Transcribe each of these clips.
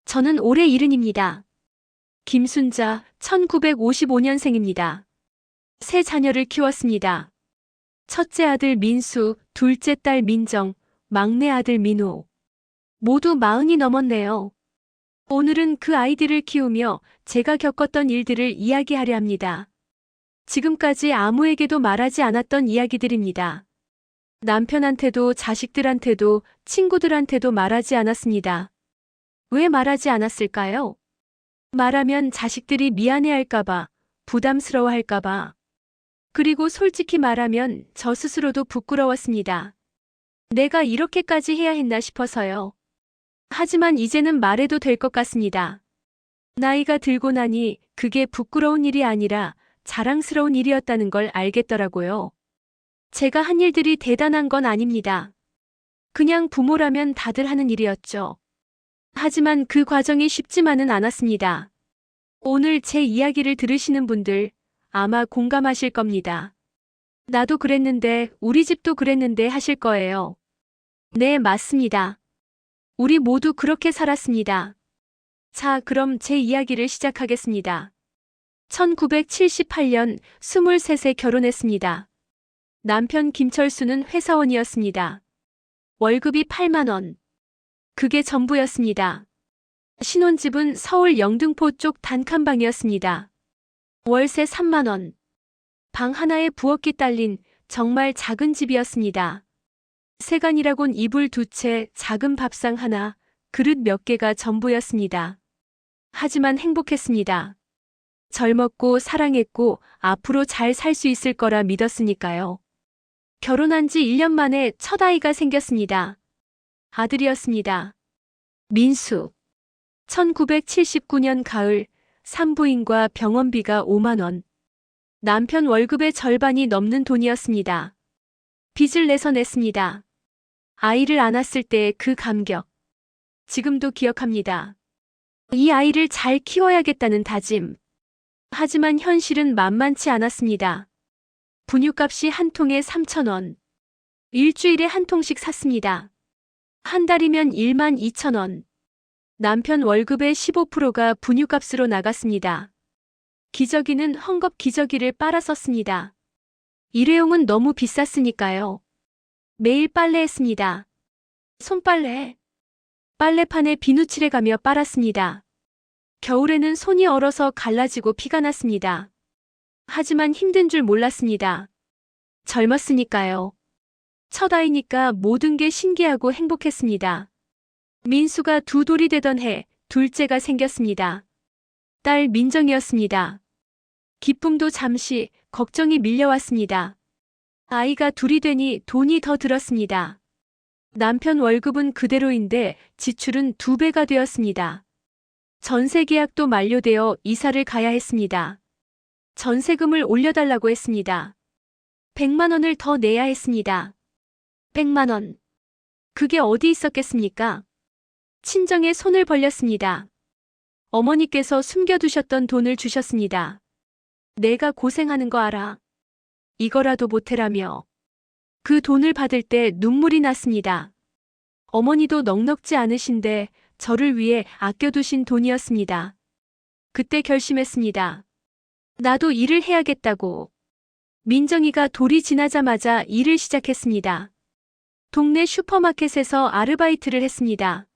저는 올해 70입니다. 김순자, 1955년생입니다. 세 자녀를 키웠습니다. 첫째 아들 민수, 둘째 딸 민정, 막내 아들 민호. 모두 40이 넘었네요. 오늘은 그 아이들을 키우며 제가 겪었던 일들을 이야기하려 합니다. 지금까지 아무에게도 말하지 않았던 이야기들입니다. 남편한테도 자식들한테도 친구들한테도 말하지 않았습니다. 왜 말하지 않았을까요? 말하면 자식들이 미안해할까봐, 부담스러워할까봐. 그리고 솔직히 말하면 저 스스로도 부끄러웠습니다. 내가 이렇게까지 해야 했나 싶어서요. 하지만 이제는 말해도 될 것 같습니다. 나이가 들고 나니 그게 부끄러운 일이 아니라 자랑스러운 일이었다는 걸 알겠더라고요. 제가 한 일들이 대단한 건 아닙니다. 그냥 부모라면 다들 하는 일이었죠. 하지만 그 과정이 쉽지만은 않았습니다. 오늘 제 이야기를 들으시는 분들 아마 공감하실 겁니다. 나도 그랬는데, 우리 집도 그랬는데 하실 거예요. 네, 맞습니다. 우리 모두 그렇게 살았습니다. 자, 그럼 제 이야기를 시작하겠습니다. 1978년 23세 결혼했습니다. 남편 김철수는 회사원이었습니다. 월급이 8만 원. 그게 전부였습니다. 신혼집은 서울 영등포 쪽 단칸방이었습니다. 월세 3만 원. 방 하나에 부엌이 딸린 정말 작은 집이었습니다. 세간이라곤 이불 2채, 작은 밥상 하나, 그릇 몇 개가 전부였습니다. 하지만 행복했습니다. 젊었고 사랑했고 앞으로 잘 살 수 있을 거라 믿었으니까요. 결혼한 지 1년 만에 첫 아이가 생겼습니다. 아들이었습니다. 민수. 1979년 가을 산부인과 병원비가 5만 원. 남편 월급의 절반이 넘는 돈이었습니다. 빚을 내서 냈습니다. 아이를 안았을 때의 그 감격. 지금도 기억합니다. 이 아이를 잘 키워야겠다는 다짐. 하지만 현실은 만만치 않았습니다. 분유값이 한 통에 3,000원. 일주일에 한 통씩 샀습니다. 한 달이면 1만 2천 원. 남편 월급의 15%가 분유값으로 나갔습니다. 기저귀는 헝겊 기저귀를 빨아 썼습니다. 일회용은 너무 비쌌으니까요. 매일 빨래했습니다. 손빨래. 빨래판에 비누칠해가며 빨았습니다. 겨울에는 손이 얼어서 갈라지고 피가 났습니다. 하지만 힘든 줄 몰랐습니다. 젊었으니까요. 첫 아이니까 모든 게 신기하고 행복했습니다. 민수가 두 돌이 되던 해 둘째가 생겼습니다. 딸 민정이었습니다. 기쁨도 잠시, 걱정이 밀려왔습니다. 아이가 둘이 되니 돈이 더 들었습니다. 남편 월급은 그대로인데 지출은 2배가 되었습니다. 전세 계약도 만료되어 이사를 가야 했습니다. 전세금을 올려달라고 했습니다. 100만 원을 더 내야 했습니다. 100만 원. 그게 어디 있었겠습니까? 친정에 손을 벌렸습니다. 어머니께서 숨겨두셨던 돈을 주셨습니다. 내가 고생하는 거 알아. 이거라도 보태라며. 그 돈을 받을 때 눈물이 났습니다. 어머니도 넉넉지 않으신데 저를 위해 아껴두신 돈이었습니다. 그때 결심했습니다. 나도 일을 해야겠다고. 민정이가 돌이 지나자마자 일을 시작했습니다. 동네 슈퍼마켓에서 아르바이트를 했습니다.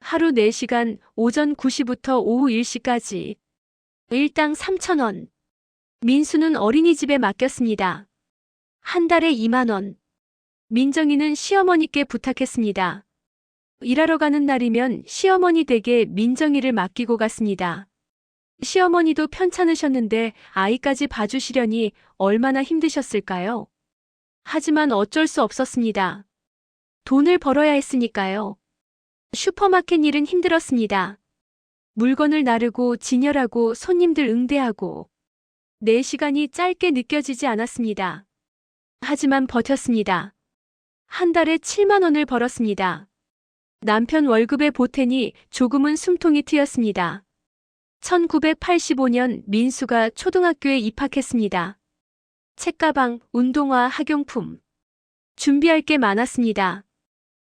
하루 4시간 오전 9시부터 오후 1시까지. 일당 3,000원. 민수는 어린이집에 맡겼습니다. 한 달에 2만 원. 민정이는 시어머니께 부탁했습니다. 일하러 가는 날이면 시어머니 댁에 민정이를 맡기고 갔습니다. 시어머니도 편찮으셨는데 아이까지 봐주시려니 얼마나 힘드셨을까요? 하지만 어쩔 수 없었습니다. 돈을 벌어야 했으니까요. 슈퍼마켓 일은 힘들었습니다. 물건을 나르고 진열하고 손님들 응대하고 4시간이 짧게 느껴지지 않았습니다. 하지만 버텼습니다. 한 달에 7만 원을 벌었습니다. 남편 월급에 보태니 조금은 숨통이 트였습니다. 1985년 민수가 초등학교에 입학했습니다. 책가방, 운동화, 학용품. 준비할 게 많았습니다.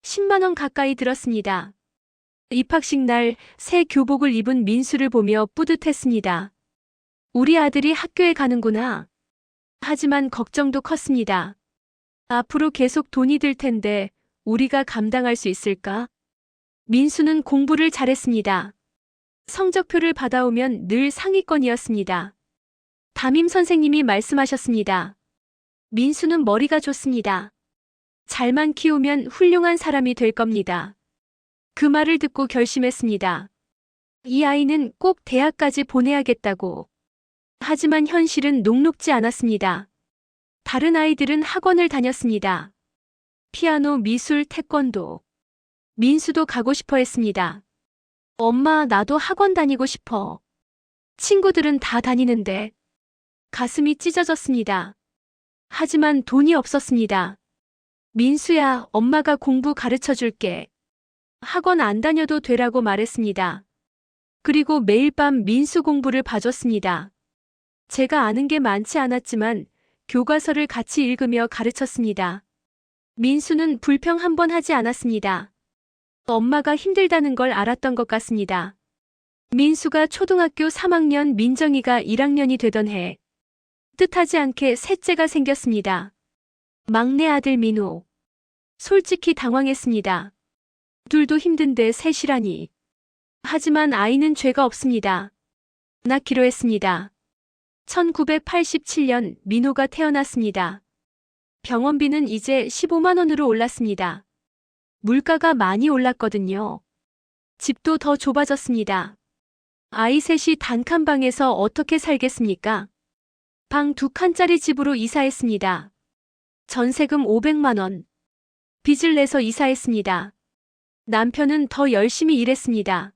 10만 원 가까이 들었습니다. 입학식 날 새 교복을 입은 민수를 보며 뿌듯했습니다. 우리 아들이 학교에 가는구나. 하지만 걱정도 컸습니다. 앞으로 계속 돈이 들 텐데 우리가 감당할 수 있을까? 민수는 공부를 잘했습니다. 성적표를 받아오면 늘 상위권이었습니다. 담임 선생님이 말씀하셨습니다. 민수는 머리가 좋습니다. 잘만 키우면 훌륭한 사람이 될 겁니다. 그 말을 듣고 결심했습니다. 이 아이는 꼭 대학까지 보내야겠다고. 하지만 현실은 녹록지 않았습니다. 다른 아이들은 학원을 다녔습니다. 피아노, 미술, 태권도. 민수도 가고 싶어 했습니다. 엄마, 나도 학원 다니고 싶어. 친구들은 다 다니는데. 가슴이 찢어졌습니다. 하지만 돈이 없었습니다. 민수야, 엄마가 공부 가르쳐 줄게. 학원 안 다녀도 되라고 말했습니다. 그리고 매일 밤 민수 공부를 봐줬습니다. 제가 아는 게 많지 않았지만 교과서를 같이 읽으며 가르쳤습니다. 민수는 불평 한 번 하지 않았습니다. 엄마가 힘들다는 걸 알았던 것 같습니다. 민수가 초등학교 3학년, 민정이가 1학년이 되던 해, 뜻하지 않게 셋째가 생겼습니다. 막내 아들 민호. 솔직히 당황했습니다. 둘도 힘든데 셋이라니. 하지만 아이는 죄가 없습니다. 낳기로 했습니다. 1987년 민호가 태어났습니다. 병원비는 이제 15만 원으로 올랐습니다. 물가가 많이 올랐거든요. 집도 더 좁아졌습니다. 아이 셋이 단칸방에서 어떻게 살겠습니까? 방 2칸짜리 집으로 이사했습니다. 전세금 500만 원. 빚을 내서 이사했습니다. 남편은 더 열심히 일했습니다.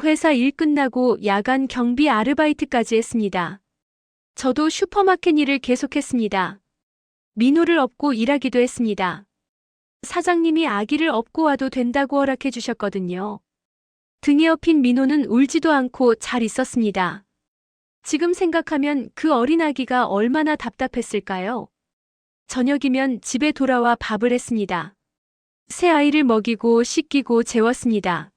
회사 일 끝나고 야간 경비 아르바이트까지 했습니다. 저도 슈퍼마켓 일을 계속했습니다. 민호를 업고 일하기도 했습니다. 사장님이 아기를 업고 와도 된다고 허락해 주셨거든요. 등에 업힌 민호는 울지도 않고 잘 있었습니다. 지금 생각하면 그 어린 아기가 얼마나 답답했을까요? 저녁이면 집에 돌아와 밥을 했습니다. 새 아이를 먹이고 씻기고 재웠습니다.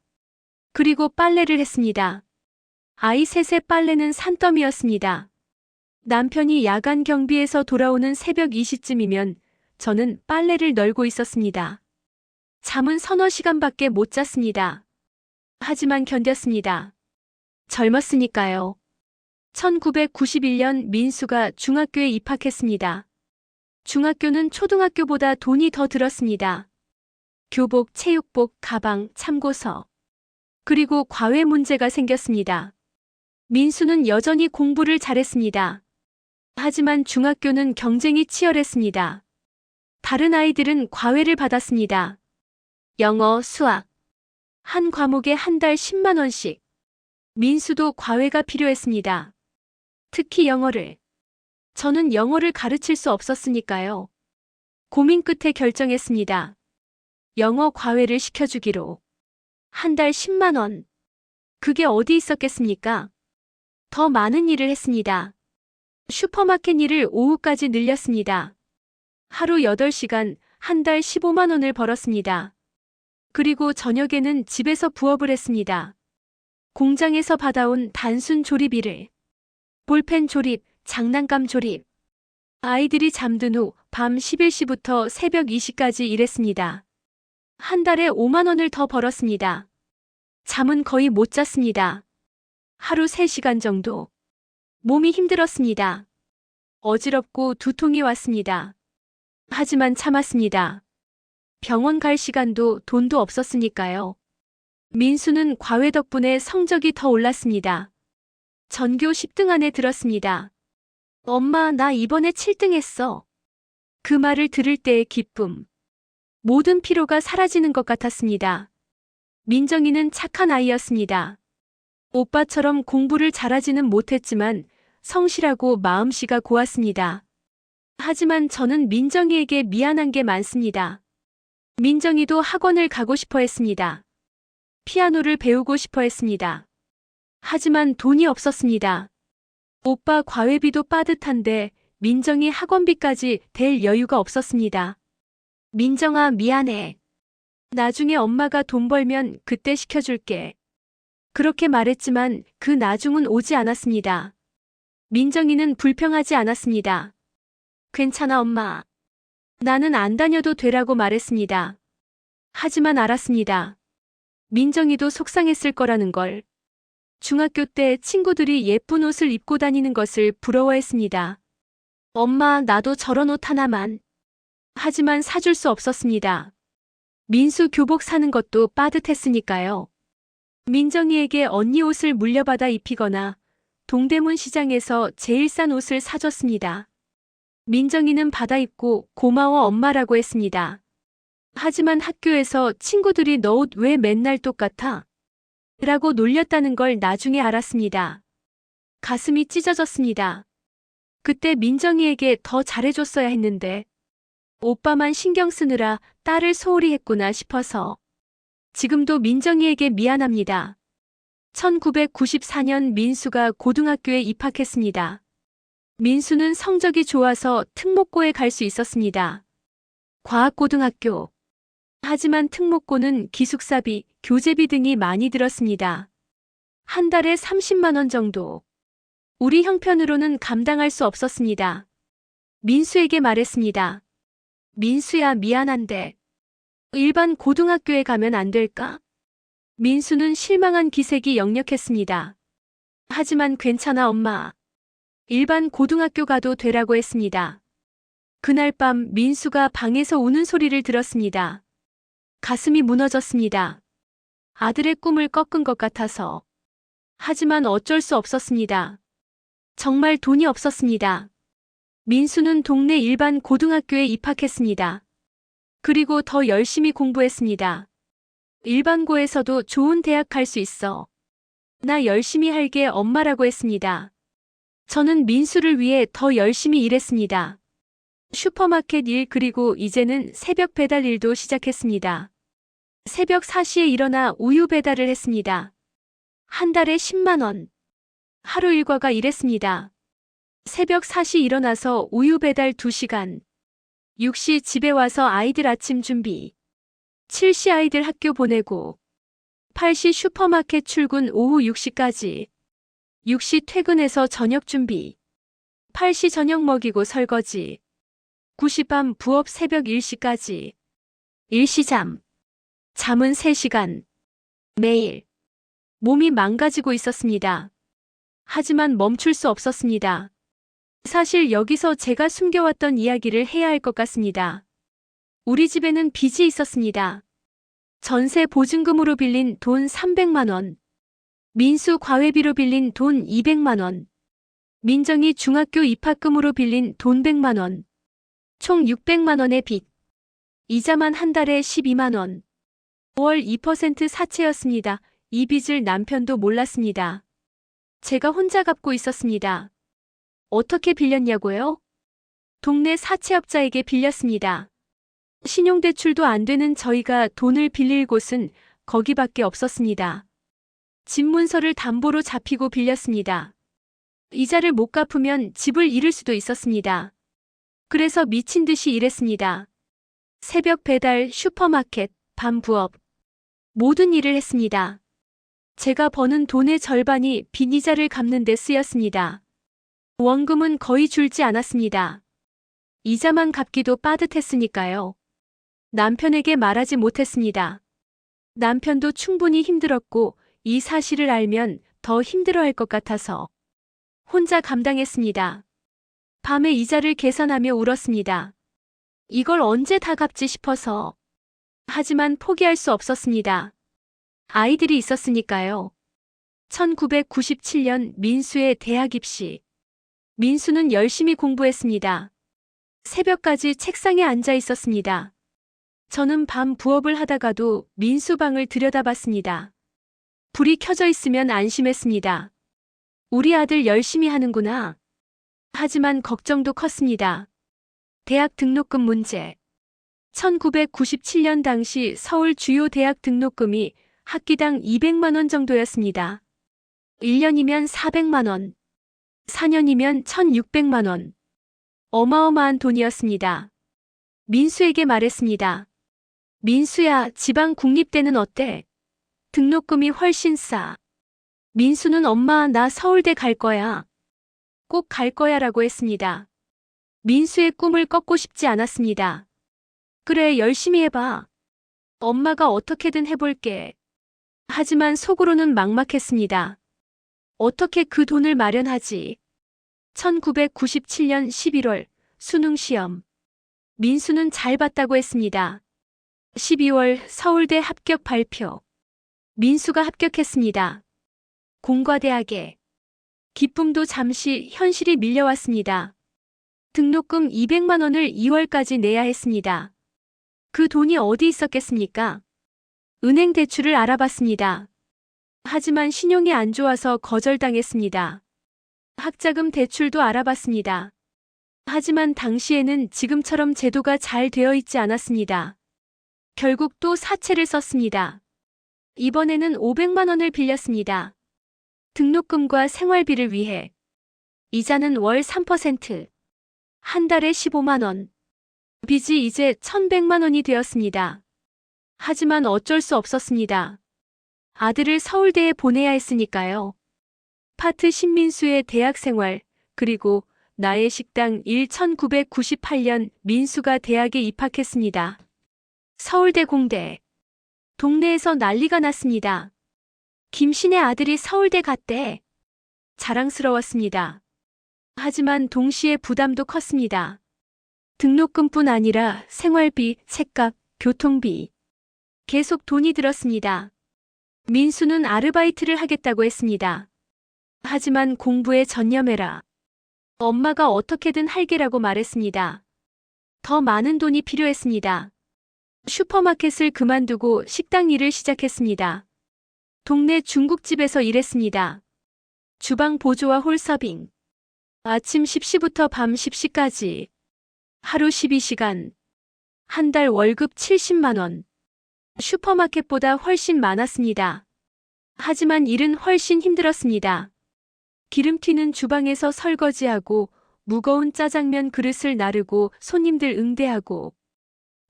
그리고 빨래를 했습니다. 아이 셋의 빨래는 산더미였습니다. 남편이 야간 경비에서 돌아오는 새벽 2시쯤이면 저는 빨래를 널고 있었습니다. 잠은 서너 시간밖에 못 잤습니다. 하지만 견뎠습니다. 젊었으니까요. 1991년 민수가 중학교에 입학했습니다. 중학교는 초등학교보다 돈이 더 들었습니다. 교복, 체육복, 가방, 참고서. 그리고 과외 문제가 생겼습니다. 민수는 여전히 공부를 잘했습니다. 하지만 중학교는 경쟁이 치열했습니다. 다른 아이들은 과외를 받았습니다. 영어, 수학. 한 과목에 한 달 10만 원씩. 민수도 과외가 필요했습니다. 특히 영어를. 저는 영어를 가르칠 수 없었으니까요. 고민 끝에 결정했습니다. 영어 과외를 시켜주기로. 한 달 10만 원. 그게 어디 있었겠습니까? 더 많은 일을 했습니다. 슈퍼마켓 일을 오후까지 늘렸습니다. 하루 8시간, 한 달 15만 원을 벌었습니다. 그리고 저녁에는 집에서 부업을 했습니다. 공장에서 받아온 단순 조립일을. 볼펜 조립, 장난감 조립. 아이들이 잠든 후 밤 11시부터 새벽 2시까지 일했습니다. 한 달에 5만 원을 더 벌었습니다. 잠은 거의 못 잤습니다. 하루 3시간 정도. 몸이 힘들었습니다. 어지럽고 두통이 왔습니다. 하지만 참았습니다. 병원 갈 시간도 돈도 없었으니까요. 민수는 과외 덕분에 성적이 더 올랐습니다. 전교 10등 안에 들었습니다. 엄마, 나 이번에 7등 했어. 그 말을 들을 때의 기쁨. 모든 피로가 사라지는 것 같았습니다. 민정이는 착한 아이였습니다. 오빠처럼 공부를 잘하지는 못했지만 성실하고 마음씨가 고왔습니다. 하지만 저는 민정이에게 미안한 게 많습니다. 민정이도 학원을 가고 싶어 했습니다. 피아노를 배우고 싶어 했습니다. 하지만 돈이 없었습니다. 오빠 과외비도 빠듯한데 민정이 학원비까지 댈 여유가 없었습니다. 민정아, 미안해. 나중에 엄마가 돈 벌면 그때 시켜줄게. 그렇게 말했지만 그 나중은 오지 않았습니다. 민정이는 불평하지 않았습니다. 괜찮아, 엄마. 나는 안 다녀도 되라고 말했습니다. 하지만 알았습니다. 민정이도 속상했을 거라는 걸. 중학교 때 친구들이 예쁜 옷을 입고 다니는 것을 부러워했습니다. 엄마, 나도 저런 옷 하나만. 하지만 사줄 수 없었습니다. 민수 교복 사는 것도 빠듯했으니까요. 민정이에게 언니 옷을 물려받아 입히거나 동대문 시장에서 제일 싼 옷을 사줬습니다. 민정이는 받아 입고 고마워 엄마라고 했습니다. 하지만 학교에서 친구들이 너 옷 왜 맨날 똑같아? 라고 놀렸다는 걸 나중에 알았습니다. 가슴이 찢어졌습니다. 그때 민정이에게 더 잘해줬어야 했는데 오빠만 신경 쓰느라 딸을 소홀히 했구나 싶어서 지금도 민정이에게 미안합니다. 1994년 민수가 고등학교에 입학했습니다. 민수는 성적이 좋아서 특목고에 갈 수 있었습니다. 과학고등학교. 하지만 특목고는 기숙사비, 교재비 등이 많이 들었습니다. 한 달에 30만 원 정도. 우리 형편으로는 감당할 수 없었습니다. 민수에게 말했습니다. 민수야, 미안한데 일반 고등학교에 가면 안 될까? 민수는 실망한 기색이 역력했습니다. 하지만 괜찮아, 엄마. 일반 고등학교 가도 되라고 했습니다. 그날 밤 민수가 방에서 우는 소리를 들었습니다. 가슴이 무너졌습니다. 아들의 꿈을 꺾은 것 같아서. 하지만 어쩔 수 없었습니다. 정말 돈이 없었습니다. 민수는 동네 일반 고등학교에 입학했습니다. 그리고 더 열심히 공부했습니다. 일반고에서도 좋은 대학 갈 수 있어. 나 열심히 할게 엄마라고 했습니다. 저는 민수를 위해 더 열심히 일했습니다. 슈퍼마켓 일 그리고 이제는 새벽 배달 일도 시작했습니다. 새벽 4시에 일어나 우유 배달을 했습니다. 한 달에 10만 원. 하루 일과가 이랬습니다. 새벽 4시 일어나서 우유 배달 2시간. 6시 집에 와서 아이들 아침 준비. 7시 아이들 학교 보내고. 8시 슈퍼마켓 출근 오후 6시까지. 6시 퇴근해서 저녁 준비. 8시 저녁 먹이고 설거지. 9시 밤 부업 새벽 1시까지. 일시잠. 잠은 3시간. 매일. 몸이 망가지고 있었습니다. 하지만 멈출 수 없었습니다. 사실 여기서 제가 숨겨왔던 이야기를 해야 할 것 같습니다. 우리 집에는 빚이 있었습니다. 전세 보증금으로 빌린 돈 300만 원. 민수 과외비로 빌린 돈 200만 원. 민정이 중학교 입학금으로 빌린 돈 100만 원. 총 600만 원의 빚. 이자만 한 달에 12만 원. 5월 2% 사채였습니다. 이 빚을 남편도 몰랐습니다. 제가 혼자 갚고 있었습니다. 어떻게 빌렸냐고요? 동네 사채업자에게 빌렸습니다. 신용대출도 안 되는 저희가 돈을 빌릴 곳은 거기밖에 없었습니다. 집 문서를 담보로 잡히고 빌렸습니다. 이자를 못 갚으면 집을 잃을 수도 있었습니다. 그래서 미친 듯이 일했습니다. 새벽 배달, 슈퍼마켓, 밤 부업. 모든 일을 했습니다. 제가 버는 돈의 절반이 빚 이자를 갚는 데 쓰였습니다. 원금은 거의 줄지 않았습니다. 이자만 갚기도 빠듯했으니까요. 남편에게 말하지 못했습니다. 남편도 충분히 힘들었고 이 사실을 알면 더 힘들어할 것 같아서 혼자 감당했습니다. 밤에 이자를 계산하며 울었습니다. 이걸 언제 다 갚지 싶어서. 하지만 포기할 수 없었습니다. 아이들이 있었으니까요. 1997년 민수의 대학 입시. 민수는 열심히 공부했습니다. 새벽까지 책상에 앉아 있었습니다. 저는 밤 부업을 하다가도 민수 방을 들여다봤습니다. 불이 켜져 있으면 안심했습니다. 우리 아들 열심히 하는구나. 하지만 걱정도 컸습니다. 대학 등록금 문제. 1997년 당시 서울 주요 대학 등록금이 학기당 200만 원 정도였습니다. 1년이면 400만 원, 4년이면 1,600만 원. 어마어마한 돈이었습니다. 민수에게 말했습니다. 민수야, 지방 국립대는 어때? 등록금이 훨씬 싸. 민수는 엄마, 나 서울대 갈 거야. 꼭 갈 거야 라고 했습니다. 민수의 꿈을 꺾고 싶지 않았습니다. 그래, 열심히 해봐. 엄마가 어떻게든 해볼게. 하지만 속으로는 막막했습니다. 어떻게 그 돈을 마련하지? 1997년 11월 수능 시험. 민수는 잘 봤다고 했습니다. 12월 서울대 합격 발표. 민수가 합격했습니다. 공과대학에. 기쁨도 잠시 현실이 밀려왔습니다. 등록금 200만 원을 2월까지 내야 했습니다. 그 돈이 어디 있었겠습니까? 은행 대출을 알아봤습니다. 하지만 신용이 안 좋아서 거절당했습니다. 학자금 대출도 알아봤습니다. 하지만 당시에는 지금처럼 제도가 잘 되어 있지 않았습니다. 결국 또 사채를 썼습니다. 이번에는 500만 원을 빌렸습니다. 등록금과 생활비를 위해. 이자는 월 3%, 한 달에 15만 원. 빚이 이제 1,100만 원이 되었습니다. 하지만 어쩔 수 없었습니다. 아들을 서울대에 보내야 했으니까요. 파트 신민수의 대학 생활, 그리고 나의 식당 1998년 민수가 대학에 입학했습니다. 서울대 공대. 동네에서 난리가 났습니다. 김신의 아들이 서울대 갔대. 자랑스러웠습니다. 하지만 동시에 부담도 컸습니다. 등록금뿐 아니라 생활비, 책값, 교통비. 계속 돈이 들었습니다. 민수는 아르바이트를 하겠다고 했습니다. 하지만 공부에 전념해라. 엄마가 어떻게든 할게라고 말했습니다. 더 많은 돈이 필요했습니다. 슈퍼마켓을 그만두고 식당 일을 시작했습니다. 동네 중국집에서 일했습니다. 주방 보조와 홀서빙. 아침 10시부터 밤 10시까지. 하루 12시간. 한 달 월급 70만 원. 슈퍼마켓보다 훨씬 많았습니다. 하지만 일은 훨씬 힘들었습니다. 기름 튀는 주방에서 설거지하고 무거운 짜장면 그릇을 나르고 손님들 응대하고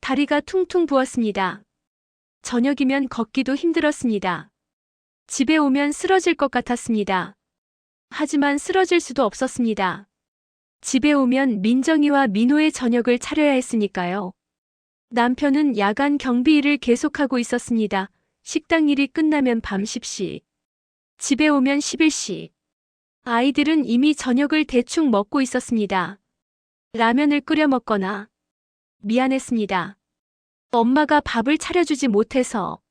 다리가 퉁퉁 부었습니다. 저녁이면 걷기도 힘들었습니다. 집에 오면 쓰러질 것 같았습니다. 하지만 쓰러질 수도 없었습니다. 집에 오면 민정이와 민호의 저녁을 차려야 했으니까요. 남편은 야간 경비 일을 계속하고 있었습니다. 식당 일이 끝나면 밤 10시. 집에 오면 11시. 아이들은 이미 저녁을 대충 먹고 있었습니다. 라면을 끓여 먹거나. 미안했습니다. 엄마가 밥을 차려주지 못해서.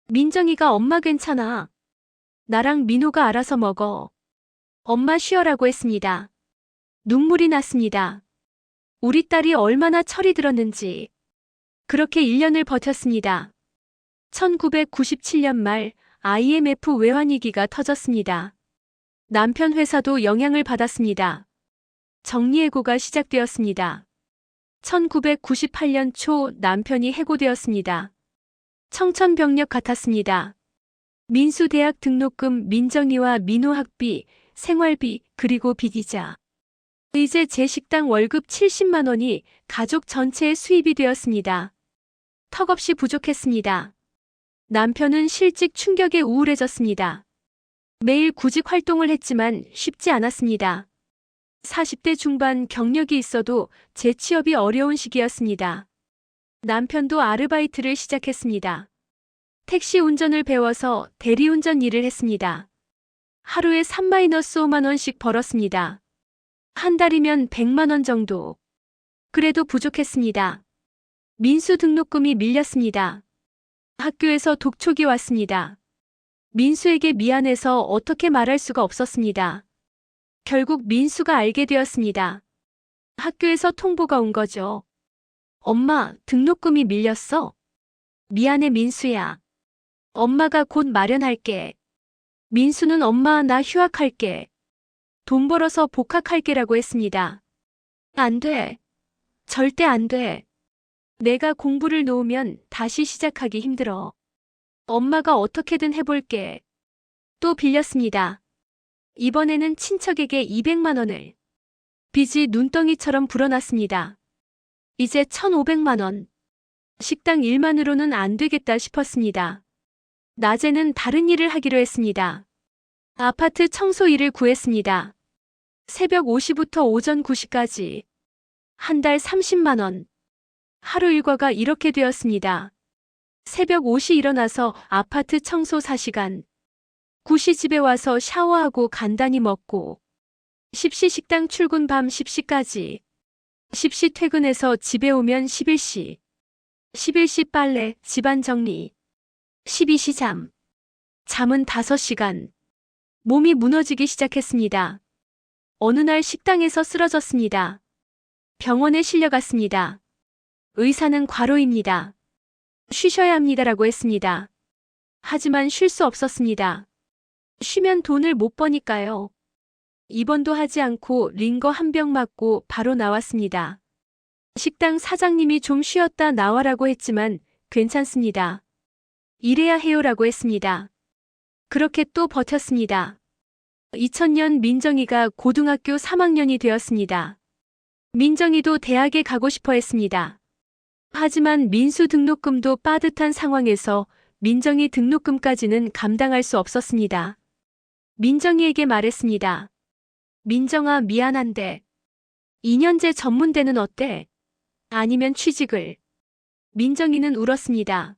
민정이가 엄마 괜찮아. 나랑 민호가 알아서 먹어. 엄마 쉬어라고 했습니다. 눈물이 났습니다. 우리 딸이 얼마나 철이 들었는지. 그렇게 1년을 버텼습니다. 1997년 말 IMF 외환위기가 터졌습니다. 남편 회사도 영향을 받았습니다. 정리해고가 시작되었습니다. 1998년 초 남편이 해고되었습니다. 청천벽력 같았습니다. 민수 대학 등록금, 민정이와 민호 학비, 생활비, 그리고 빚이자. 이제 제 식당 월급 70만 원이 가족 전체의 수입이 되었습니다. 턱없이 부족했습니다. 남편은 실직 충격에 우울해졌습니다. 매일 구직 활동을 했지만 쉽지 않았습니다. 40대 중반 경력이 있어도 재취업이 어려운 시기였습니다. 남편도 아르바이트를 시작했습니다. 택시 운전을 배워서 대리운전 일을 했습니다. 하루에 3-5만 원씩 벌었습니다. 한 달이면 100만 원 정도. 그래도 부족했습니다. 민수 등록금이 밀렸습니다. 학교에서 독촉이 왔습니다. 민수에게 미안해서 어떻게 말할 수가 없었습니다. 결국 민수가 알게 되었습니다. 학교에서 통보가 온 거죠. 엄마, 등록금이 밀렸어. 미안해 민수야. 엄마가 곧 마련할게. 민수는 엄마, 나 휴학할게. 돈 벌어서 복학할게라고 했습니다. 안 돼. 절대 안 돼. 내가 공부를 놓으면 다시 시작하기 힘들어. 엄마가 어떻게든 해볼게. 또 빌렸습니다. 이번에는 친척에게 200만 원을. 빚이 눈덩이처럼 불어났습니다. 이제 1,500만 원. 식당 일만으로는 안 되겠다 싶었습니다. 낮에는 다른 일을 하기로 했습니다. 아파트 청소 일을 구했습니다. 새벽 5시부터 오전 9시까지. 한 달 30만 원. 하루 일과가 이렇게 되었습니다. 새벽 5시 일어나서 아파트 청소 4시간. 9시 집에 와서 샤워하고 간단히 먹고. 10시 식당 출근 밤 10시까지. 10시 퇴근해서 집에 오면 11시. 11시 빨래, 집안 정리. 12시 잠. 잠은 5시간. 몸이 무너지기 시작했습니다. 어느 날 식당에서 쓰러졌습니다. 병원에 실려갔습니다. 의사는 과로입니다. 쉬셔야 합니다라고 했습니다. 하지만 쉴 수 없었습니다. 쉬면 돈을 못 버니까요. 입원도 하지 않고 링거 한 병 맞고 바로 나왔습니다. 식당 사장님이 좀 쉬었다 나와라고 했지만 괜찮습니다. 일해야 해요라고 했습니다. 그렇게 또 버텼습니다. 2000년 민정이가 고등학교 3학년이 되었습니다. 민정이도 대학에 가고 싶어 했습니다. 하지만 민수 등록금도 빠듯한 상황에서 민정이 등록금까지는 감당할 수 없었습니다. 민정이에게 말했습니다. 민정아, 미안한데 2년제 전문대는 어때? 아니면 취직을. 민정이는 울었습니다.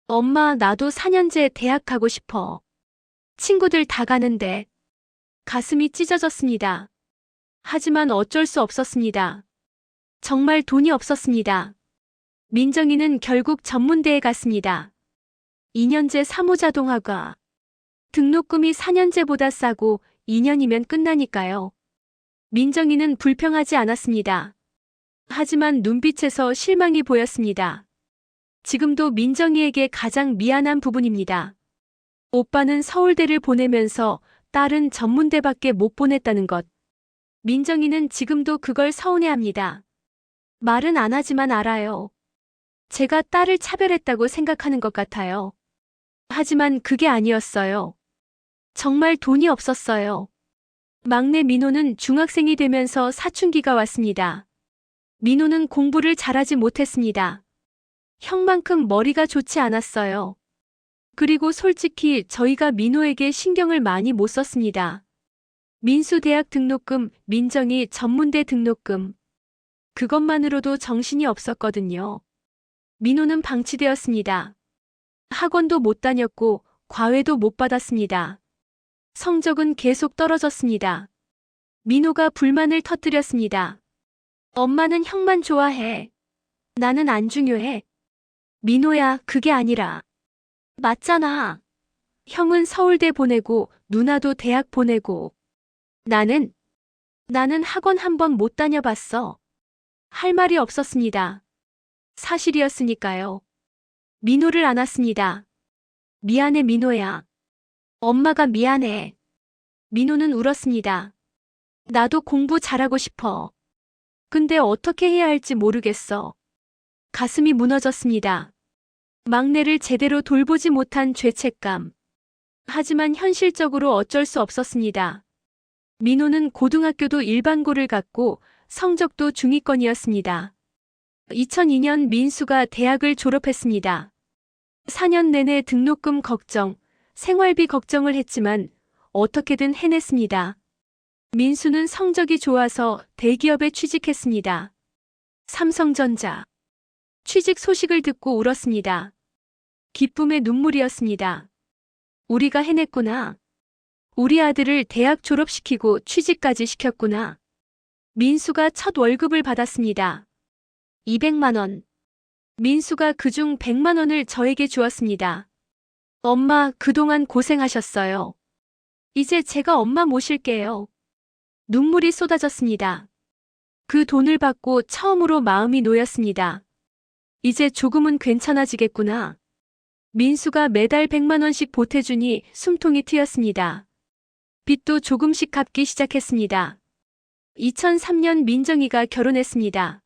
엄마, 나도 4년제 대학 가고 싶어. 친구들 다 가는데. 가슴이 찢어졌습니다. 하지만 어쩔 수 없었습니다. 정말 돈이 없었습니다. 민정이는 결국 전문대에 갔습니다. 2년제 사무자동학과. 등록금이 4년제보다 싸고 2년이면 끝나니까요. 민정이는 불평하지 않았습니다. 하지만 눈빛에서 실망이 보였습니다. 지금도 민정이에게 가장 미안한 부분입니다. 오빠는 서울대를 보내면서 딸은 전문대밖에 못 보냈다는 것. 민정이는 지금도 그걸 서운해합니다. 말은 안 하지만 알아요. 제가 딸을 차별했다고 생각하는 것 같아요. 하지만 그게 아니었어요. 정말 돈이 없었어요. 막내 민호는 중학생이 되면서 사춘기가 왔습니다. 민호는 공부를 잘하지 못했습니다. 형만큼 머리가 좋지 않았어요. 그리고 솔직히 저희가 민호에게 신경을 많이 못 썼습니다. 민수 대학 등록금, 민정이 전문대 등록금. 그것만으로도 정신이 없었거든요. 민호는 방치되었습니다. 학원도 못 다녔고 과외도 못 받았습니다. 성적은 계속 떨어졌습니다. 민호가 불만을 터뜨렸습니다. 엄마는 형만 좋아해. 나는 안 중요해. 민호야, 그게 아니라. 맞잖아. 형은 서울대 보내고 누나도 대학 보내고. 나는 학원 한 번 못 다녀봤어. 할 말이 없었습니다. 사실이었으니까요. 민호를 안았습니다. 미안해, 민호야. 엄마가 미안해. 민호는 울었습니다. 나도 공부 잘하고 싶어. 근데 어떻게 해야 할지 모르겠어. 가슴이 무너졌습니다. 막내를 제대로 돌보지 못한 죄책감. 하지만 현실적으로 어쩔 수 없었습니다. 민호는 고등학교도 일반고를 갔고 성적도 중위권이었습니다. 2002년 민수가 대학을 졸업했습니다. 4년 내내 등록금 걱정, 생활비 걱정을 했지만 어떻게든 해냈습니다. 민수는 성적이 좋아서 대기업에 취직했습니다. 삼성전자. 취직 소식을 듣고 울었습니다. 기쁨의 눈물이었습니다. 우리가 해냈구나. 우리 아들을 대학 졸업시키고 취직까지 시켰구나. 민수가 첫 월급을 받았습니다. 200만 원. 민수가 그중 100만 원을 저에게 주었습니다. 엄마, 그동안 고생하셨어요. 이제 제가 엄마 모실게요. 눈물이 쏟아졌습니다. 그 돈을 받고 처음으로 마음이 놓였습니다. 이제 조금은 괜찮아지겠구나. 민수가 매달 100만 원씩 보태주니 숨통이 트였습니다. 빚도 조금씩 갚기 시작했습니다. 2003년 민정이가 결혼했습니다.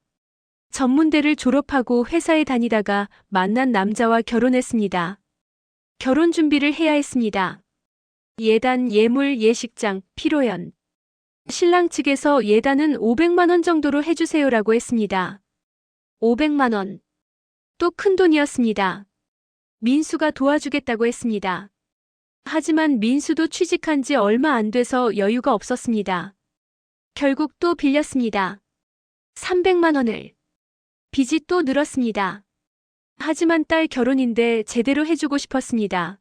전문대를 졸업하고 회사에 다니다가 만난 남자와 결혼했습니다. 결혼 준비를 해야 했습니다. 예단, 예물, 예식장, 피로연. 신랑 측에서 예단은 500만 원 정도로 해주세요라고 했습니다. 500만 원. 또 큰돈이었습니다. 민수가 도와주겠다고 했습니다. 하지만 민수도 취직한 지 얼마 안 돼서 여유가 없었습니다. 결국 또 빌렸습니다. 300만 원을. 빚이 또 늘었습니다. 하지만 딸 결혼인데 제대로 해주고 싶었습니다.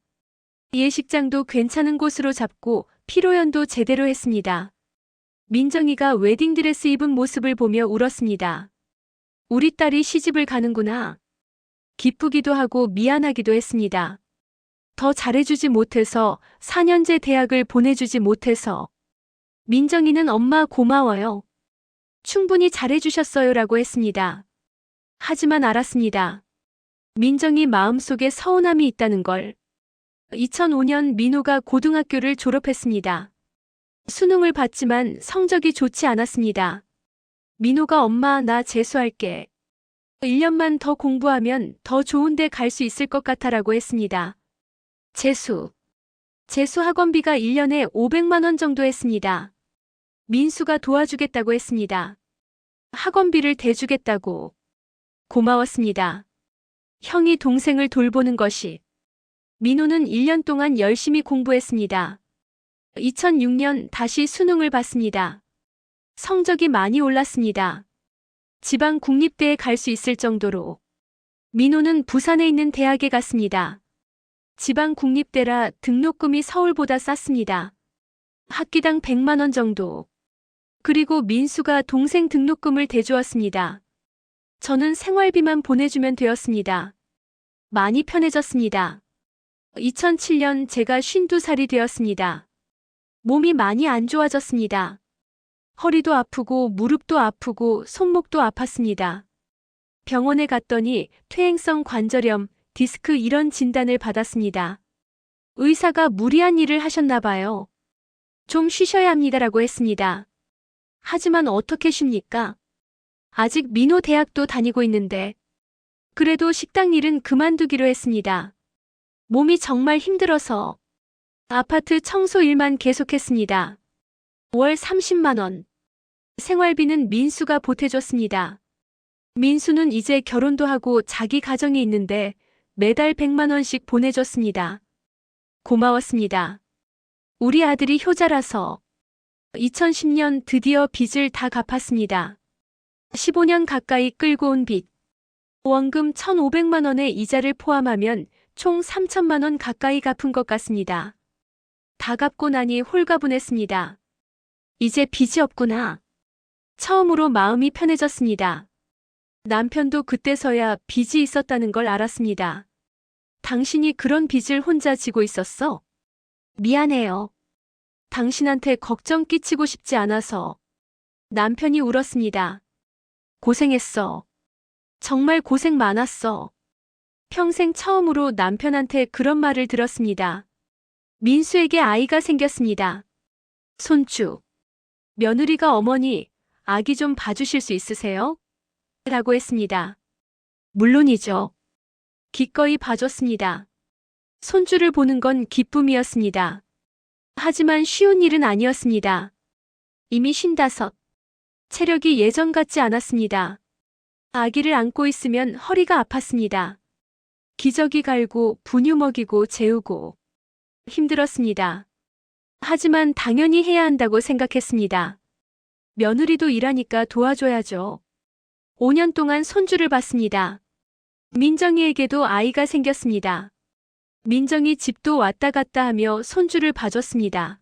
예식장도 괜찮은 곳으로 잡고 피로연도 제대로 했습니다. 민정이가 웨딩드레스 입은 모습을 보며 울었습니다. 우리 딸이 시집을 가는구나. 기쁘기도 하고 미안하기도 했습니다. 더 잘해주지 못해서 4년제 대학을 보내주지 못해서. 민정이는 엄마 고마워요. 충분히 잘해주셨어요 라고 했습니다. 하지만 알았습니다. 민정이 마음속에 서운함이 있다는 걸. 2005년 민호가 고등학교를 졸업했습니다. 수능을 봤지만 성적이 좋지 않았습니다. 민호가 엄마 나 재수할게. 1년만 더 공부하면 더 좋은 데 갈 수 있을 것 같아라고 했습니다. 재수 학원비가 1년에 500만 원 정도 했습니다. 민수가 도와주겠다고 했습니다. 학원비를 대주겠다고. 고마웠습니다. 형이 동생을 돌보는 것이. 민호는 1년 동안 열심히 공부했습니다. 2006년 다시 수능을 봤습니다. 성적이 많이 올랐습니다. 지방 국립대에 갈 수 있을 정도로. 민호는 부산에 있는 대학에 갔습니다. 지방 국립대라 등록금이 서울보다 쌌습니다. 학기당 100만 원 정도. 그리고 민수가 동생 등록금을 대주었습니다. 저는 생활비만 보내주면 되었습니다. 많이 편해졌습니다. 2007년 제가 52살이 되었습니다. 몸이 많이 안 좋아졌습니다. 허리도 아프고 무릎도 아프고 손목도 아팠습니다. 병원에 갔더니 퇴행성 관절염, 디스크 이런 진단을 받았습니다. 의사가 무리한 일을 하셨나 봐요. 좀 쉬셔야 합니다라고 했습니다. 하지만 어떻게 쉽니까? 아직 민호 대학도 다니고 있는데. 그래도 식당 일은 그만두기로 했습니다. 몸이 정말 힘들어서. 아파트 청소 일만 계속했습니다. 월 30만 원. 생활비는 민수가 보태줬습니다. 민수는 이제 결혼도 하고 자기 가정이 있는데 매달 100만 원씩 보내줬습니다. 고마웠습니다. 우리 아들이 효자라서. 2010년 드디어 빚을 다 갚았습니다. 15년 가까이 끌고 온 빚. 원금 1,500만 원의 이자를 포함하면 총 3천만 원 가까이 갚은 것 같습니다. 다 갚고 나니 홀가분했습니다. 이제 빚이 없구나. 처음으로 마음이 편해졌습니다. 남편도 그때서야 빚이 있었다는 걸 알았습니다. 당신이 그런 빚을 혼자 지고 있었어? 미안해요. 당신한테 걱정 끼치고 싶지 않아서. 남편이 울었습니다. 고생했어. 정말 고생 많았어. 평생 처음으로 남편한테 그런 말을 들었습니다. 민수에게 아이가 생겼습니다. 손주. 며느리가 어머니, 아기 좀 봐주실 수 있으세요? 라고 했습니다. 물론이죠. 기꺼이 봐줬습니다. 손주를 보는 건 기쁨이었습니다. 하지만 쉬운 일은 아니었습니다. 이미 55. 체력이 예전 같지 않았습니다. 아기를 안고 있으면 허리가 아팠습니다. 기저귀 갈고 분유 먹이고 재우고. 힘들었습니다. 하지만 당연히 해야 한다고 생각했습니다. 며느리도 일하니까 도와줘야죠. 5년 동안 손주를 봤습니다. 민정이에게도 아이가 생겼습니다. 민정이 집도 왔다 갔다 하며 손주를 봐줬습니다.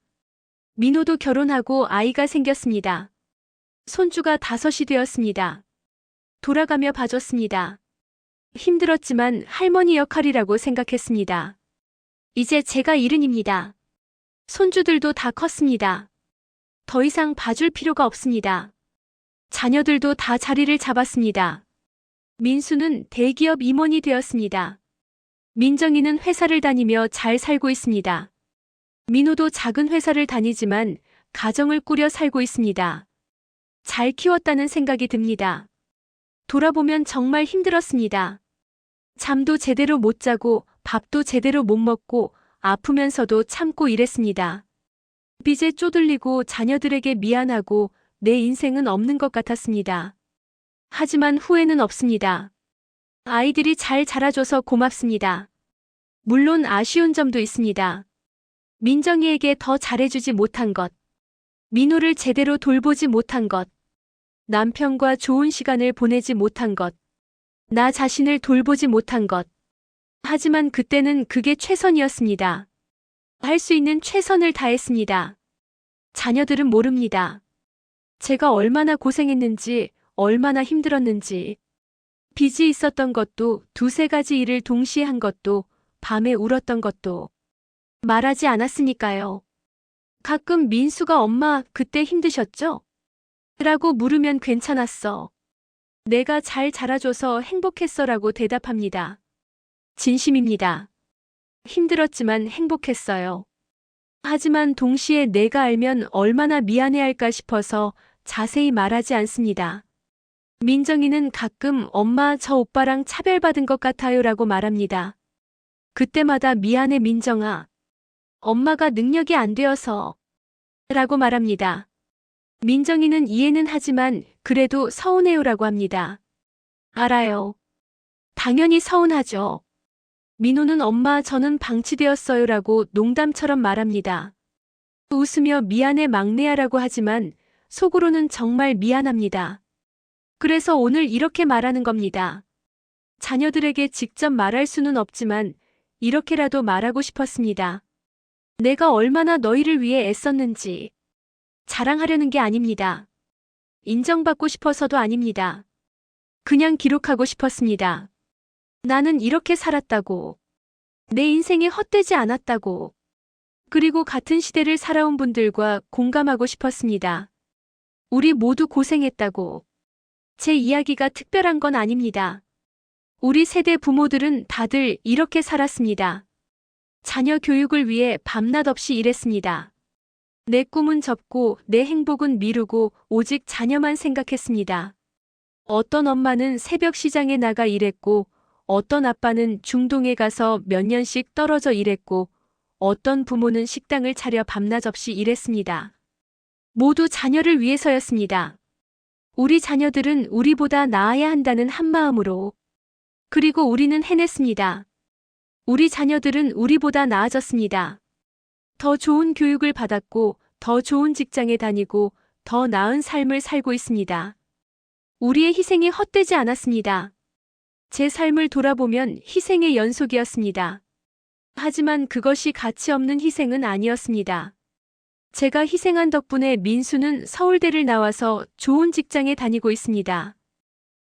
민호도 결혼하고 아이가 생겼습니다. 손주가 5이 되었습니다. 돌아가며 봐줬습니다. 힘들었지만 할머니 역할이라고 생각했습니다. 이제 제가 70입니다. 손주들도 다 컸습니다. 더 이상 봐줄 필요가 없습니다. 자녀들도 다 자리를 잡았습니다. 민수는 대기업 임원이 되었습니다. 민정이는 회사를 다니며 잘 살고 있습니다. 민호도 작은 회사를 다니지만 가정을 꾸려 살고 있습니다. 잘 키웠다는 생각이 듭니다. 돌아보면 정말 힘들었습니다. 잠도 제대로 못 자고 밥도 제대로 못 먹고 아프면서도 참고 일했습니다. 빚에 쪼들리고 자녀들에게 미안하고 내 인생은 없는 것 같았습니다. 하지만 후회는 없습니다. 아이들이 잘 자라줘서 고맙습니다. 물론 아쉬운 점도 있습니다. 민정이에게 더 잘해주지 못한 것, 민호를 제대로 돌보지 못한 것, 남편과 좋은 시간을 보내지 못한 것, 나 자신을 돌보지 못한 것. 하지만 그때는 그게 최선이었습니다. 할 수 있는 최선을 다했습니다. 자녀들은 모릅니다. 제가 얼마나 고생했는지, 얼마나 힘들었는지. 빚이 있었던 것도, 두세 가지 일을 동시에 한 것도, 밤에 울었던 것도 말하지 않았으니까요. 가끔 민수가 엄마 그때 힘드셨죠? 라고 물으면 괜찮았어. 내가 잘 자라줘서 행복했어 라고 대답합니다. 진심입니다. 힘들었지만 행복했어요. 하지만 동시에 내가 알면 얼마나 미안해할까 싶어서 자세히 말하지 않습니다. 민정이는 가끔 엄마 저 오빠랑 차별받은 것 같아요 라고 말합니다. 그때마다 미안해 민정아. 엄마가 능력이 안 되어서 라고 말합니다. 민정이는 이해는 하지만 그래도 서운해요 라고 합니다. 알아요. 당연히 서운하죠. 민호는 엄마 저는 방치되었어요 라고 농담처럼 말합니다. 웃으며 미안해 막내야 라고 하지만 속으로는 정말 미안합니다. 그래서 오늘 이렇게 말하는 겁니다. 자녀들에게 직접 말할 수는 없지만 이렇게라도 말하고 싶었습니다. 내가 얼마나 너희를 위해 애썼는지 자랑하려는 게 아닙니다. 인정받고 싶어서도 아닙니다. 그냥 기록하고 싶었습니다. 나는 이렇게 살았다고. 내 인생이 헛되지 않았다고. 그리고 같은 시대를 살아온 분들과 공감하고 싶었습니다. 우리 모두 고생했다고. 제 이야기가 특별한 건 아닙니다. 우리 세대 부모들은 다들 이렇게 살았습니다. 자녀 교육을 위해 밤낮 없이 일했습니다. 내 꿈은 접고 내 행복은 미루고 오직 자녀만 생각했습니다. 어떤 엄마는 새벽 시장에 나가 일했고 어떤 아빠는 중동에 가서 몇 년씩 떨어져 일했고 어떤 부모는 식당을 차려 밤낮 없이 일했습니다. 모두 자녀를 위해서였습니다. 우리 자녀들은 우리보다 나아야 한다는 한마음으로. 그리고 우리는 해냈습니다. 우리 자녀들은 우리보다 나아졌습니다. 더 좋은 교육을 받았고 더 좋은 직장에 다니고 더 나은 삶을 살고 있습니다. 우리의 희생이 헛되지 않았습니다. 제 삶을 돌아보면 희생의 연속이었습니다. 하지만 그것이 가치 없는 희생은 아니었습니다. 제가 희생한 덕분에 민수는 서울대를 나와서 좋은 직장에 다니고 있습니다.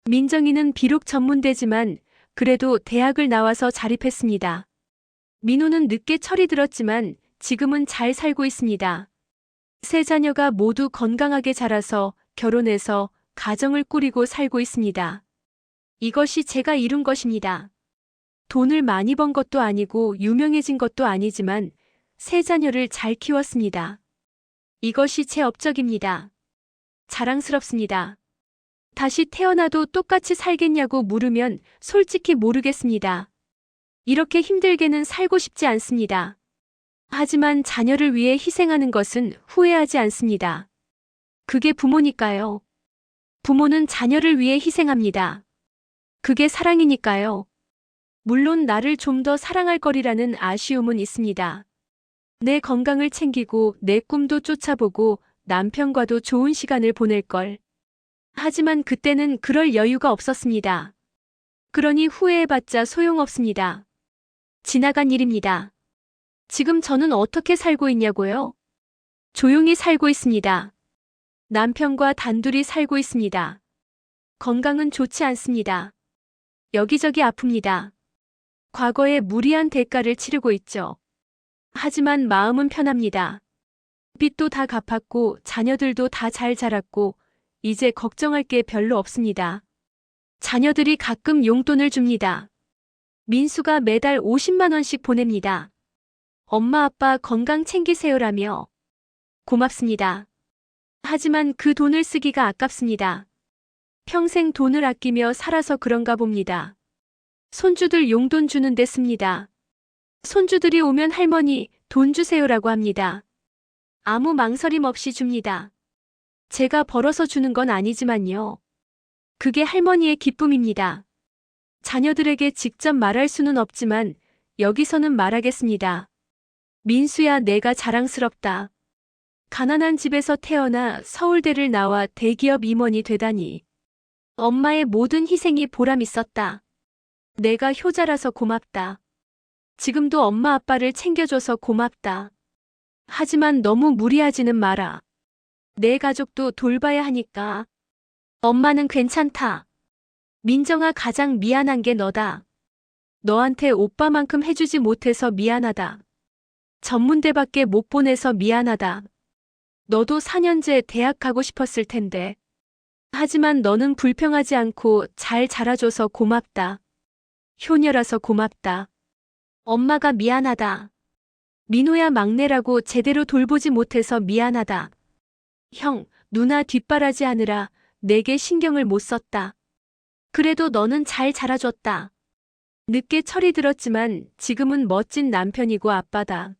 민정이는 비록 전문대지만 그래도 대학을 나와서 자립했습니다. 민호는 늦게 철이 들었지만 지금은 잘 살고 있습니다. 세 자녀가 모두 건강하게 자라서 결혼해서 가정을 꾸리고 살고 있습니다. 이것이 제가 이룬 것입니다. 돈을 많이 번 것도 아니고 유명해진 것도 아니지만 세 자녀를 잘 키웠습니다. 이것이 제 업적입니다. 자랑스럽습니다. 다시 태어나도 똑같이 살겠냐고 물으면 솔직히 모르겠습니다. 이렇게 힘들게는 살고 싶지 않습니다. 하지만 자녀를 위해 희생하는 것은 후회하지 않습니다. 그게 부모니까요. 부모는 자녀를 위해 희생합니다. 그게 사랑이니까요. 물론 나를 좀 더 사랑할 거리라는 아쉬움은 있습니다. 내 건강을 챙기고 내 꿈도 쫓아보고 남편과도 좋은 시간을 보낼 걸. 하지만 그때는 그럴 여유가 없었습니다. 그러니 후회해봤자 소용없습니다. 지나간 일입니다. 지금 저는 어떻게 살고 있냐고요? 조용히 살고 있습니다. 남편과 단둘이 살고 있습니다. 건강은 좋지 않습니다. 여기저기 아픕니다. 과거에 무리한 대가를 치르고 있죠. 하지만 마음은 편합니다. 빚도 다 갚았고 자녀들도 다 잘 자랐고 이제 걱정할 게 별로 없습니다. 자녀들이 가끔 용돈을 줍니다. 민수가 매달 50만 원씩 보냅니다. 엄마 아빠 건강 챙기세요라며. 고맙습니다. 하지만 그 돈을 쓰기가 아깝습니다. 평생 돈을 아끼며 살아서 그런가 봅니다. 손주들 용돈 주는데 씁니다. 손주들이 오면 할머니 돈 주세요라고 합니다. 아무 망설임 없이 줍니다. 제가 벌어서 주는 건 아니지만요. 그게 할머니의 기쁨입니다. 자녀들에게 직접 말할 수는 없지만 여기서는 말하겠습니다. 민수야, 내가 자랑스럽다. 가난한 집에서 태어나 서울대를 나와 대기업 임원이 되다니. 엄마의 모든 희생이 보람 있었다. 내가 효자라서 고맙다. 지금도 엄마 아빠를 챙겨줘서 고맙다. 하지만 너무 무리하지는 마라. 내 가족도 돌봐야 하니까. 엄마는 괜찮다. 민정아, 가장 미안한 게 너다. 너한테 오빠만큼 해주지 못해서 미안하다. 전문대밖에 못 보내서 미안하다. 너도 4년제 대학 가고 싶었을 텐데. 하지만 너는 불평하지 않고 잘 자라줘서 고맙다. 효녀라서 고맙다. 엄마가 미안하다. 민호야, 막내라고 제대로 돌보지 못해서 미안하다. 형, 누나 뒷바라지 하느라 내게 신경을 못 썼다. 그래도 너는 잘 자라줬다. 늦게 철이 들었지만 지금은 멋진 남편이고 아빠다.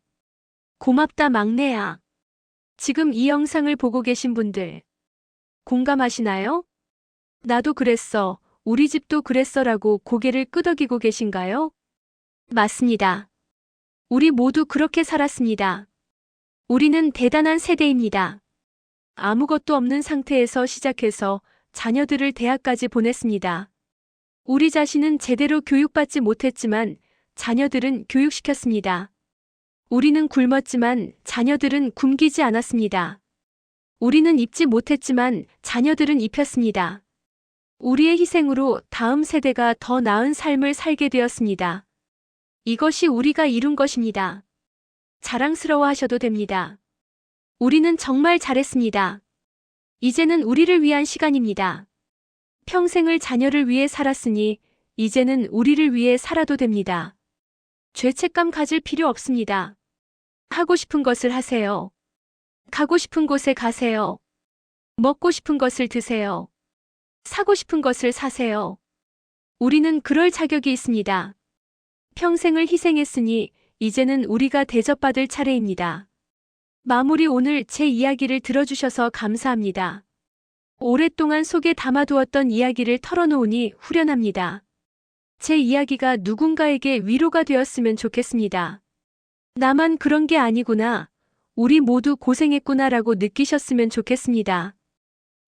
고맙다, 막내야. 지금 이 영상을 보고 계신 분들 공감하시나요? 나도 그랬어, 우리 집도 그랬어라고 고개를 끄덕이고 계신가요? 맞습니다. 우리 모두 그렇게 살았습니다. 우리는 대단한 세대입니다. 아무것도 없는 상태에서 시작해서 자녀들을 대학까지 보냈습니다. 우리 자신은 제대로 교육받지 못했지만 자녀들은 교육시켰습니다. 우리는 굶었지만 자녀들은 굶기지 않았습니다. 우리는 입지 못했지만 자녀들은 입혔습니다. 우리의 희생으로 다음 세대가 더 나은 삶을 살게 되었습니다. 이것이 우리가 이룬 것입니다. 자랑스러워하셔도 됩니다. 우리는 정말 잘했습니다. 이제는 우리를 위한 시간입니다. 평생을 자녀를 위해 살았으니 이제는 우리를 위해 살아도 됩니다. 죄책감 가질 필요 없습니다. 하고 싶은 것을 하세요. 가고 싶은 곳에 가세요. 먹고 싶은 것을 드세요. 사고 싶은 것을 사세요. 우리는 그럴 자격이 있습니다. 평생을 희생했으니 이제는 우리가 대접받을 차례입니다. 마무리. 오늘 제 이야기를 들어주셔서 감사합니다. 오랫동안 속에 담아두었던 이야기를 털어놓으니 후련합니다. 제 이야기가 누군가에게 위로가 되었으면 좋겠습니다. 나만 그런 게 아니구나, 우리 모두 고생했구나라고 느끼셨으면 좋겠습니다.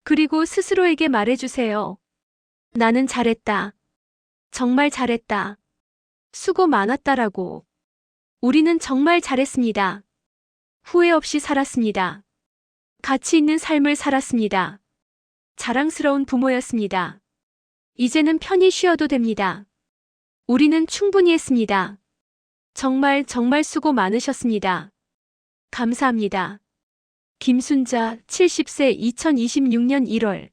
그리고 스스로에게 말해주세요. 나는 잘했다. 정말 잘했다. 수고 많았다라고. 우리는 정말 잘했습니다. 후회 없이 살았습니다. 가치 있는 삶을 살았습니다. 자랑스러운 부모였습니다. 이제는 편히 쉬어도 됩니다. 우리는 충분히 했습니다. 정말 수고 많으셨습니다. 감사합니다. 김순자, 70세, 2026년 1월.